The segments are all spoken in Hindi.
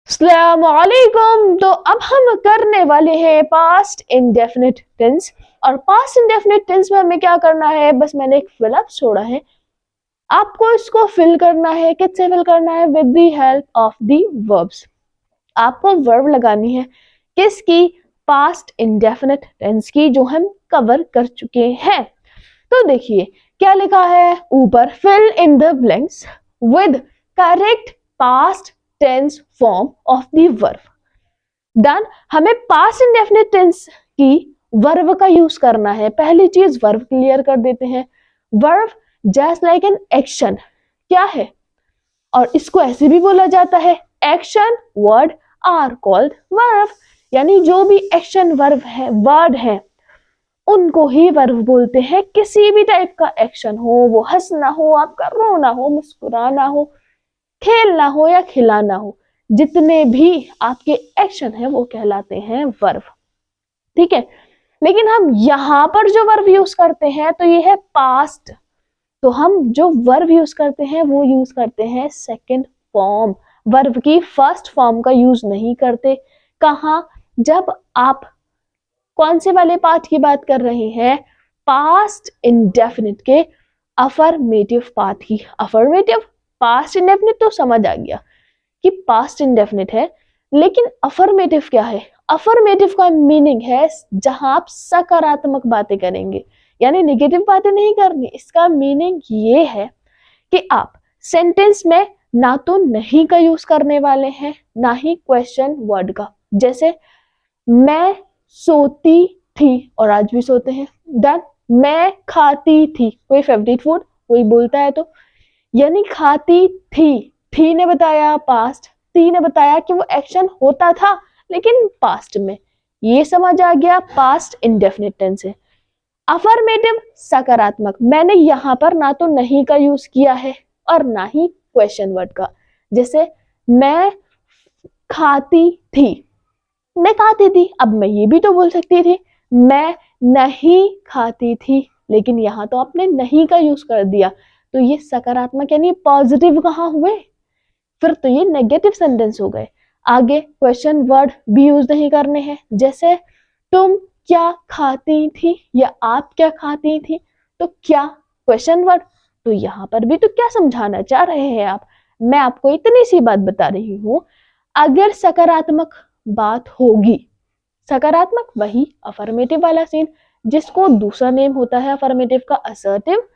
अस्सलामुअलैकुम। तो अब हम करने वाले हैं पास्ट इंडेफिनिट टेंस। और पास्ट इंडेफिनिट टेंस में हमें क्या करना है, बस मैंने एक फिल अप छोड़ा है, आपको इसको फिल करना है। किससे फिल करना है? With the help of the verbs. आपको वर्ब लगानी है किसकी? पास्ट इंडेफिनिट टेंस की, जो हम कवर कर चुके हैं। तो देखिए क्या लिखा है ऊपर, fill in the blanks with correct past tense form of the verb. Done. हमें पास्ट इंडेफिनिट टेंस की वर्ब का यूज करना है। पहली चीज वर्ब क्लियर कर देते हैं। Verb just like an action क्या है, और इसको ऐसे भी बोला जाता है, action word are called verb. यानी जो भी एक्शन वर्ब है, वर्ड है, उनको ही वर्ब बोलते हैं। किसी भी टाइप का एक्शन हो, वो हंसना हो, आपका रोना हो, मुस्कुराना हो, खेलना हो या खिलाना हो, जितने भी आपके एक्शन है वो कहलाते हैं वर्ब। ठीक है, लेकिन हम यहां पर जो वर्ब यूज करते हैं तो ये है पास्ट। तो हम जो वर्ब यूज करते हैं वो यूज करते हैं सेकंड फॉर्म। वर्ब की फर्स्ट फॉर्म का यूज नहीं करते। कहा? जब आप कौन से वाले पार्ट की बात कर रहे हैं? पास्ट इंडेफिनिट के अफर्मेटिव पार्ट की। अफर्मेटिव, पास्ट इंडेफिनिट तो समझ आ गया कि पास्ट इंडेफिनिट है, लेकिन अफर्मेटिव क्या है? अफर्मेटिव का मीनिंग है जहां आप सकारात्मक बातें करेंगे, यानी नेगेटिव बातें नहीं करनी। इसका मीनिंग ये है कि आप सेंटेंस में ना तो नहीं का यूज करने वाले हैं, ना ही क्वेश्चन वर्ड का। जैसे मैं सोती थी, और आज भी सोते हैं। डन। मैं खाती थी, कोई फेवरेट फूड कोई बोलता है तो, यानी खाती थी ने बताया पास्ट, थी ने बताया कि वो एक्शन होता था लेकिन पास्ट में। ये समझ आ गया, पास्ट इंडेफिनिट टेंस है। अफर्मेटिव सकारात्मक, मैंने यहां पर ना तो नहीं का यूज किया है और ना ही क्वेश्चन वर्ड का। जैसे मैं खाती थी, मैं खाती थी, अब मैं ये भी तो बोल सकती थी मैं नहीं खाती थी, लेकिन यहां तो आपने नहीं का यूज कर दिया। तो ये सकारात्मक यानी पॉजिटिव कहाँ हुए? फिर तो ये नेगेटिव सेंटेंस हो गए। आगे क्वेश्चन वर्ड भी यूज नहीं करने हैं। जैसे तुम क्या खाती थी या आप क्या खाती थी, तो क्या क्वेश्चन वर्ड। तो यहां पर भी तो क्या समझाना चाह रहे हैं आप? मैं आपको इतनी सी बात बता रही हूं, अगर सकारात्मक बात होगी, सकारात्मक वही अफर्मेटिव वाला सीन, जिसको दूसरा नेम होता है अफर्मेटिव का असर्टिव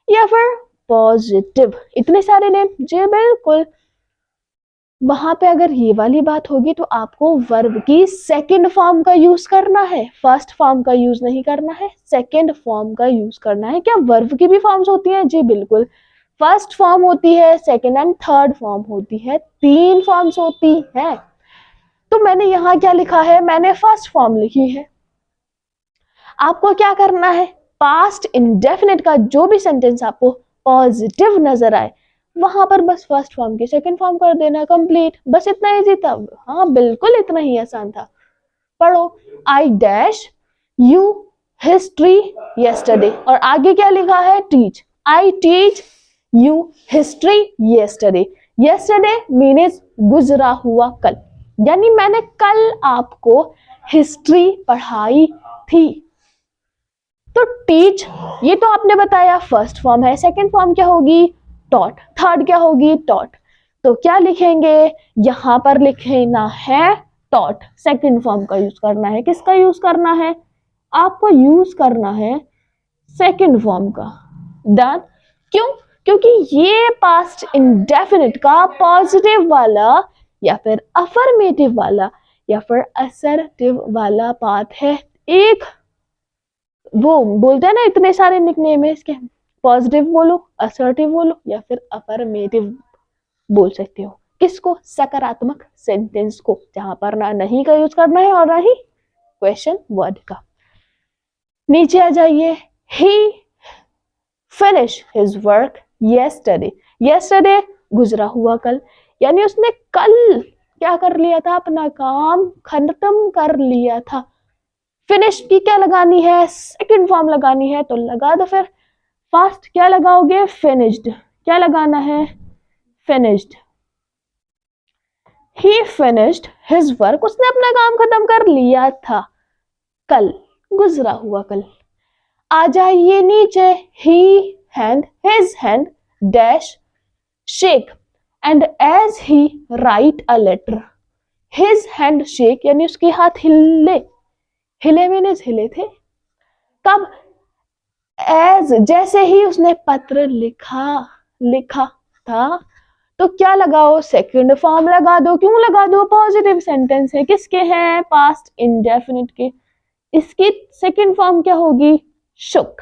या फिर पॉजिटिव। इतने सारे नेम जी बिल्कुल। वहां पे अगर ये वाली बात होगी तो आपको वर्ब की सेकंड फॉर्म का यूज करना है, फर्स्ट फॉर्म का यूज नहीं करना है, सेकंड फॉर्म का यूज करना है। क्या वर्ब की भी फॉर्म्स होती हैं? जी बिल्कुल। फर्स्ट फॉर्म होती है, सेकंड एंड थर्ड फॉर्म होती है, 3 फॉर्म्स होती है। तो मैंने यहाँ क्या लिखा है? मैंने फर्स्ट फॉर्म लिखी है। आपको क्या करना है? पास्ट इंडेफिनिट का जो भी सेंटेंस आपको पॉजिटिव नजर आए, वहां पर बस फर्स्ट फॉर्म की सेकंड फॉर्म कर देना, कंप्लीट। बस इतना इजी था। हाँ बिल्कुल इतना ही आसान था। पढ़ो, I dash you history yesterday, और आगे क्या लिखा है? Teach, I teach you history yesterday. Yesterday means गुजरा हुआ कल, यानी मैंने कल आपको हिस्ट्री पढ़ाई थी। तो टीच, ये तो आपने बताया फर्स्ट फॉर्म है। सेकंड फॉर्म क्या होगी? टॉट। थर्ड क्या होगी? टॉट। तो क्या लिखेंगे? यहां पर लिखना है टॉट। सेकंड फॉर्म का यूज करना है। किसका यूज करना है? आपको यूज करना है सेकंड फॉर्म का। डन। क्यों? क्योंकि ये पास्ट इंडेफिनिट का पॉजिटिव वाला या फिर अफर्मेटिव वाला या फिर असर्टिव वाला पार्ट है। एक वो बोलते हैं ना, इतने सारे निकनेम है इसके, पॉजिटिव बोलो, असर्टिव बोलो या फिर अफर्मेटिव बोल सकते हो। किसको? सकारात्मक सेंटेंस को, जहां पर ना नहीं का यूज करना है और ना ही क्वेश्चन वर्ड का। नीचे आ जाइए। He finish his work yesterday। yesterday गुजरा हुआ कल, यानी उसने कल क्या कर लिया था? अपना काम खत्म कर लिया था। फिनिश की क्या लगानी है? सेकंड फॉर्म लगानी है, तो लगा दो फिर। फास्ट क्या लगाओगे? फिनिश्ड। क्या लगाना है? Finished. he finished his work, उसने अपना काम खत्म कर लिया था। कल, गुजरा हुआ कल। आ जाइए नीचे, his hand dash shake and as he write a letter, his hand shake यानी उसके हाथ हिले, हिले मीन्स हिले थे कब, as जैसे ही उसने पत्र लिखा था। तो क्या लगाओ, सेकंड फॉर्म लगा दो। क्यों लगा दो, पॉजिटिव सेंटेंस है, किसके हैं, पास्ट इंडेफिनिट के। इसकी सेकंड फॉर्म क्या होगी, शुक।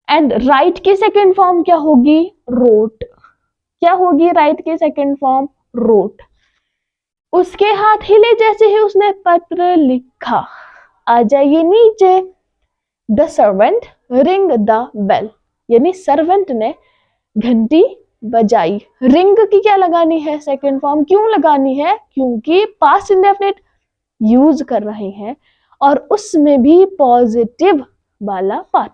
एंड राइट की सेकंड फॉर्म क्या होगी, रोट। क्या होगी राइट की सेकंड फॉर्म, रोट। उसके हाथ हिले जैसे ही उसने पत्र लिखा। आ जाइए नीचे, the servant ring the bell, यानी सर्वेंट ने घंटी बजाई। रिंग की क्या लगानी है, सेकंड फॉर्म। क्यों लगानी है, क्योंकि पास्ट इंडेफिनिट यूज कर रहे हैं और उसमें भी पॉजिटिव वाला पार्ट।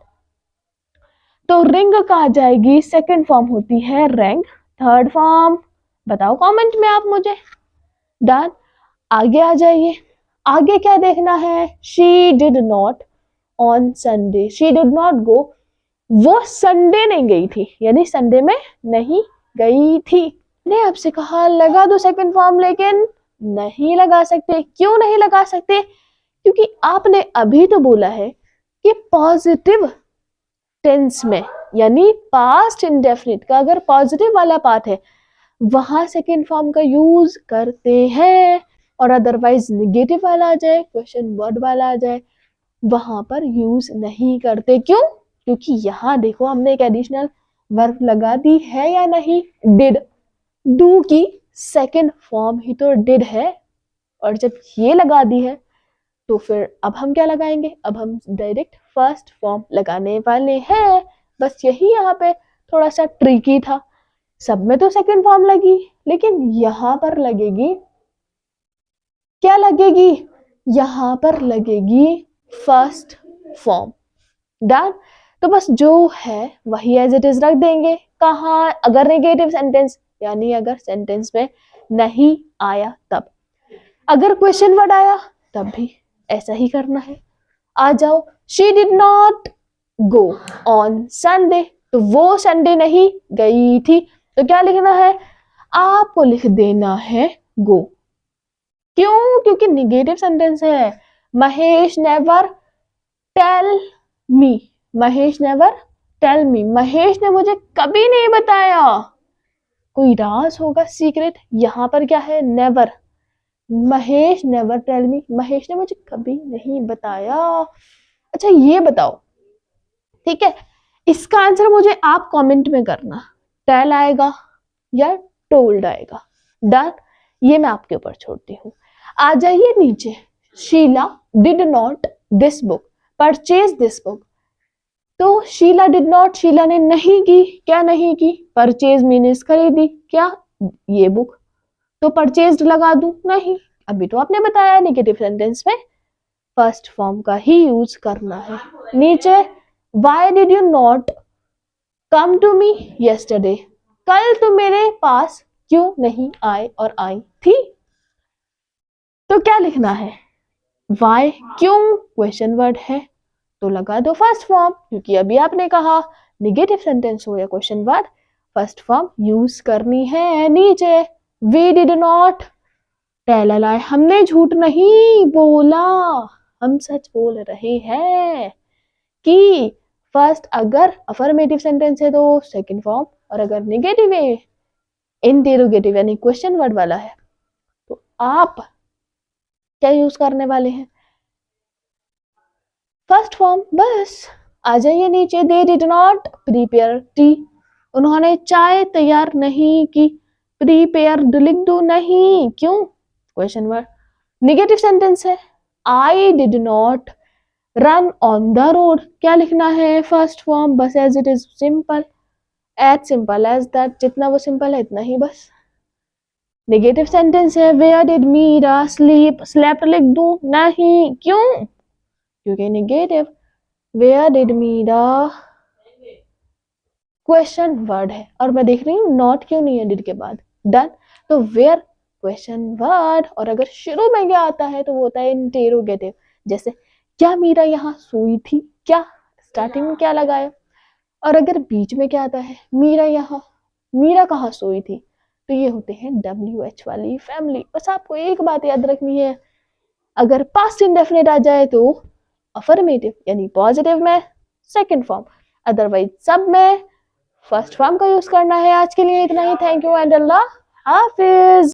तो रिंग का आ जाएगी, सेकंड फॉर्म होती है रैंग। थर्ड फॉर्म बताओ कमेंट में आप मुझे। डन। आगे आ जाइए, आगे क्या देखना है, she did not on Sunday, she did not go, वो संडे नहीं गई थी, यानी संडे में नहीं गई थी। ने आपसे कहा लगा दो सेकंड फॉर्म, लेकिन नहीं लगा सकते। क्यों नहीं लगा सकते, क्योंकि आपने अभी तो बोला है कि पॉजिटिव टेंस में, यानी पास्ट इंडेफिनिट का अगर पॉजिटिव वाला पार्ट है वहां सेकंड फॉर्म का यूज करते हैं, और अदरवाइज निगेटिव वाला आ जाए, क्वेश्चन वर्ड वाला आ जाए, वहां पर यूज नहीं करते। क्यों, क्योंकि यहाँ देखो हमने एक एडिशनल वर्ब लगा दी है या नहीं, डिड। डू की सेकंड फॉर्म ही तो डिड है, और जब ये लगा दी है तो फिर अब हम क्या लगाएंगे, अब हम डायरेक्ट फर्स्ट फॉर्म लगाने वाले हैं। बस यही यहाँ पे थोड़ा सा ट्रिकी था, सब में तो सेकंड फॉर्म लगी, लेकिन यहां पर लगेगी, क्या लगेगी, यहां पर लगेगी फर्स्ट फॉर्म। डन। तो बस जो है वही एज इट इज रख देंगे। कहाँ, अगर नेगेटिव सेंटेंस, यानी अगर सेंटेंस में नहीं आया तब। अगर क्वेश्चन वर्ड आया तब भी ऐसा ही करना है। आ जाओ, she did not go on Sunday, तो वो संडे नहीं गई थी, तो क्या लिखना है, आपको लिख देना है गो। क्यों, क्योंकि निगेटिव सेंटेंस है। Mahesh never tell me, Mahesh never tell me, Mahesh ने मुझे कभी नहीं बताया। कोई राज होगा, सीक्रेट। यहां पर क्या है, never. Mahesh never tell me, Mahesh ने मुझे कभी नहीं बताया। अच्छा ये बताओ, ठीक है, इसका आंसर मुझे आप कमेंट में करना, टेल आएगा या टोल्ड आएगा। डन। ये मैं आपके ऊपर छोड़ती हूँ। आ जाइए नीचे, Sheela did not this book purchase this book. तो शीला डिड नॉट, शीला ने नहीं की, क्या नहीं की, परचेज मीन्स खरीदी, क्या, ये बुक। तो परचेज लगा दूं, नहीं, अभी तो आपने बताया नेगेटिव सेंटेंस में फर्स्ट फॉर्म का ही यूज करना है। नीचे, why did you not come to me yesterday, कल तुम मेरे पास क्यों नहीं आए और आई थी। तो क्या लिखना है, वाई, क्यों क्वेश्चन वर्ड है तो लगा दो फर्स्ट फॉर्म, क्योंकि अभी आपने कहा निगेटिव सेंटेंस हो या question word first form use करनी है। नीचे, we did not tell a lie, हमने झूठ नहीं बोला, हम सच बोल रहे हैं। कि फर्स्ट अगर अफर्मेटिव सेंटेंस है तो सेकंड फॉर्म, और अगर नेगेटिव है, इंटेरोगेटिव यानी क्वेश्चन वर्ड वाला है, तो आप क्या यूज करने वाले हैं, फर्स्ट फॉर्म। बस आ जाइए नीचे, they did not prepare T, उन्होंने चाय तैयार नहीं की। प्रीपेयर्ड लिख दो, नहीं, क्यों, क्वेश्चन वर्ड। नेगेटिव सेंटेंस है, I did not run on the road, क्या लिखना है, फर्स्ट फॉर्म। बस as it is, simple, as simple as that, जितना वो सिंपल है इतना ही बस। नेगेटिव सेंटेंस है, where did Meera sleep, slept लिख दूं, नहीं, क्यों, क्योंकि नेगेटिव। Where did Meera question word है, और मैं देख रही हूँ नॉट क्यों नहीं है डिड के बाद। डन। तो वेयर क्वेश्चन वर्ड, और अगर शुरू में क्या आता है तो वो होता है इंटेरोगेटिव। जैसे क्या मीरा यहाँ सोई थी, क्या स्टार्टिंग में क्या लगाया। और अगर बीच में क्या आता है मीरा यहाँ, मीरा कहाँ सोई थी, तो ये होते हैं WH वाली फैमिली। बस आपको एक बात याद रखनी है, अगर पास्ट इंडेफिनिट आ जाए तो अफर्मेटिव यानी पॉजिटिव में सेकंड फॉर्म, अदरवाइज सब में फर्स्ट फॉर्म का यूज करना है। आज के लिए इतना ही। थैंक यू एंड अल्लाह हाफिज।